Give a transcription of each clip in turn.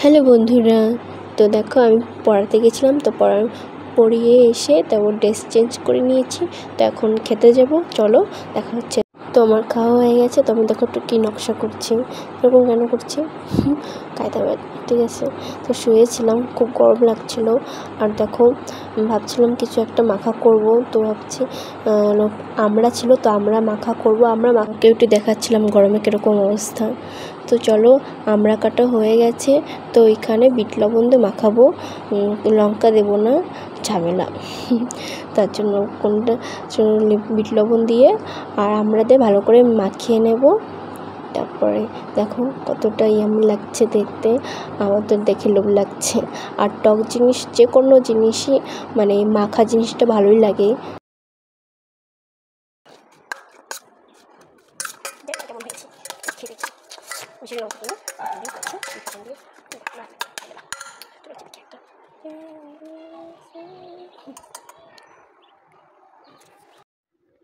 Hello বন্ধুরা, তো দেখো আমি পড়াতে গেছিলাম, তো পড়িয়ে এসে তারপর ড্রেস চেঞ্জ করে নিয়েছি। তো এখন খেতে যাব, চলো দেখা হচ্ছে। তো আমার খাওয়া হয়ে গেছে। তো আমি দেখো একটু কী নকশা করছি, এরকম কেন করছি কায়দা, ঠিক আছে। তো শুয়েছিলাম, খুব গরম লাগছিল। আর দেখো ভাবছিলাম কিছু একটা মাখা করব, তো ভাবছি আমরা ছিল, তো আমরা মাখা করব। আমরা মাখাকে একটু দেখাচ্ছিলাম গরমে কীরকম অবস্থা। তো চলো, আমরা কাটা হয়ে গেছে। তো এখানে বিট লবণ দিয়ে মাখাবো, লঙ্কা দেবো না, ঝামেলা তার জন্য কোনটা বিট লবণ দিয়ে আর আমরা দিয়ে ভালো করে মাখিয়ে নেব। তারপরে দেখো কতটা ইয়ামি লাগছে দেখতে, আমার তো দেখে লোভ লাগছে। আর টক জিনিস, যে কোনো জিনিসই মানে মাখা জিনিসটা ভালোই লাগে।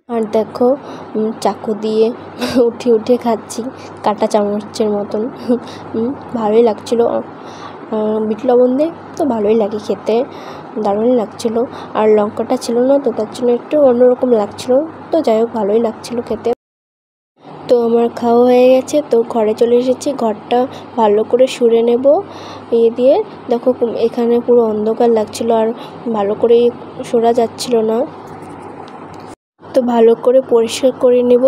আর দেখো চাকু দিয়ে উঠে খাচ্ছি, কাঁটা চামচের মতন। ভালোই লাগছিল, বিট লবণ দিয়ে তো ভালোই লাগে খেতে, দারুণ লাগছিল। আর লঙ্কাটা ছিল না, তো তার জন্য একটু অন্যরকম লাগছিল। তো যাই হোক, ভালোই লাগছিল খেতে। তো আমার খাওয়া হয়ে গেছে, তো ঘরে চলে এসেছি। ঘরটা ভালো করে সুরে নেব দিয়ে। দেখো এখানে পুরো অন্ধকার লাগছিল আর ভালো করে সরা যাচ্ছিল না, তো ভালো করে পরিষ্কার করে নেব।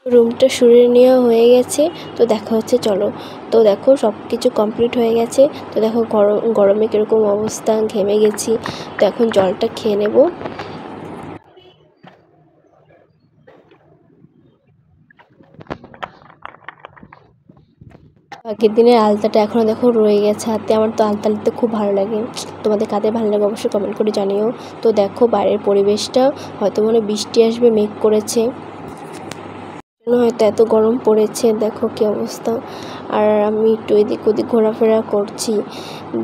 রুমটা সরিয়ে নেওয়া হয়ে গেছে, তো দেখা হচ্ছে, চলো। তো দেখো সব কিছু কমপ্লিট হয়ে গেছে। তো দেখো গরমে কীরকম অবস্থা, ঘেমে গেছি। তো এখন জলটা খেয়ে নেব। আগের দিনের আলতাটা এখনও দেখো রয়ে গেছে হাতে। আমার তো আলতা নিতে খুব ভালো লাগে, তোমাদের কাদের ভালো লাগে অবশ্যই কমেন্ট করে জানিও। তো দেখো বাইরের পরিবেশটা, হয়তো মনে বৃষ্টি আসবে, মেঘ করেছে, হয়তো এত গরম পড়েছে। দেখো কি অবস্থা। আর আমি একটু এদিক ওদিক ঘোরাফেরা করছি।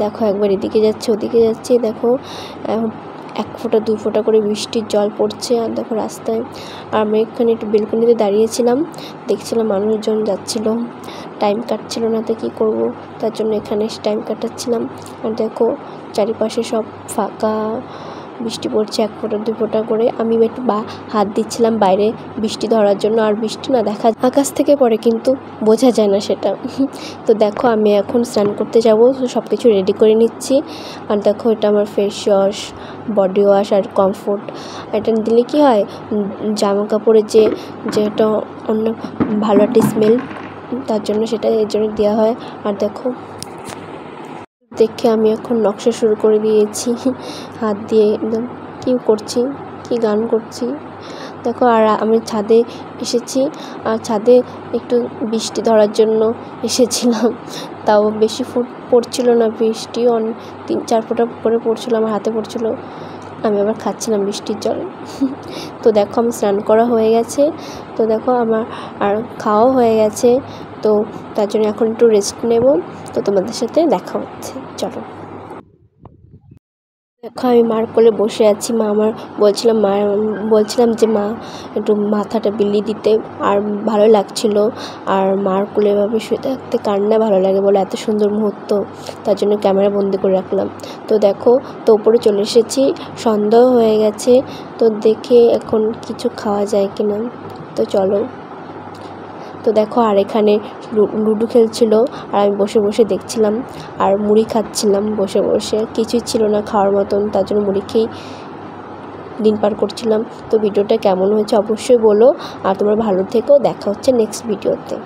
দেখো একবার এদিকে যাচ্ছি, ওদিকে যাচ্ছি। দেখো এক ফোঁটা দুই ফোঁটা করে বৃষ্টির জল পড়ছে। আর দেখো রাস্তায়, আর আমি এখানে একটু বেলকনিতে দাঁড়িয়েছিলাম, দেখছিলাম মানুষজন যাচ্ছিল, টাইম কাটছিল না, তো কী করবো, তার জন্য এখানে টাইম কাটাচ্ছিলাম। আর দেখো চারিপাশে সব ফাঁকা, বৃষ্টি পড়ছে এক ফোঁটা দুই ফোঁটা করে। আমি একটু হাত দিচ্ছিলাম বাইরে বৃষ্টি ধরার জন্য, আর বৃষ্টি না দেখা আকাশ থেকে পড়ে, কিন্তু বোঝা যায় না সেটা। তো দেখো আমি এখন স্নান করতে যাব, সব কিছু রেডি করে নিচ্ছি। আর দেখো এটা আমার ফেস ওয়াশ, বডি ওয়াশ আর কমফোর্ট। এটা দিলে কি হয়, জামা কাপড়ের যেটা অন্য ভালো একটা স্মেল, তার জন্য সেটা এর জন্য দেওয়া হয়। আর দেখো দেখে আমি এখন নকশা শুরু করে দিয়েছি হাত দিয়ে, একদম কী করছি, কি গান করছি দেখো। আর আমি ছাদে এসেছি, আর ছাদে একটু বৃষ্টি ধরার জন্য এসেছিলাম। তাও বেশি পড়ছিল না বৃষ্টি, 3-4 ফোঁটা করে পড়ছিল, আমার হাতে পড়ছিল। আমি আবার খাচ্ছিলাম বৃষ্টির জল। তো দেখো আমি স্নান করা হয়ে গেছে। তো দেখো আমার আর খাওয়াও হয়ে গেছে, তো তার জন্য এখন একটু রেস্ট নেব। তো তোমাদের সাথে দেখা হচ্ছে, চলো। দেখো আমি মার কোলে বসে আছি। বলছিলাম যে মা একটু মাথাটা বিলিয়ে দিতে, আর ভালো লাগছিল। আর মার কোলে এভাবে শুয়ে থাকতে কার না ভালো লাগে বলে, এত সুন্দর মুহূর্ত, তার জন্য ক্যামেরা বন্দি করে রাখলাম। তো দেখো, তো উপরে চলে এসেছি, সন্ধ্যাও হয়ে গেছে। তো দেখে এখন কিছু খাওয়া যায় কিনা, তো চলো। তো দেখো আর এখানে লুডো খেলছিল, আর আমি বসে বসে দেখছিলাম, আর মুড়ি খাচ্ছিলাম বসে বসে। কিছুই ছিল না খাওয়ার মতন, তার জন্য মুড়ি খেয়েই দিন পার করছিলাম। তো ভিডিওটা কেমন হয়েছে অবশ্যই বলো, আর তোমরা ভালো থেকো। দেখা হচ্ছে নেক্সট ভিডিওতে।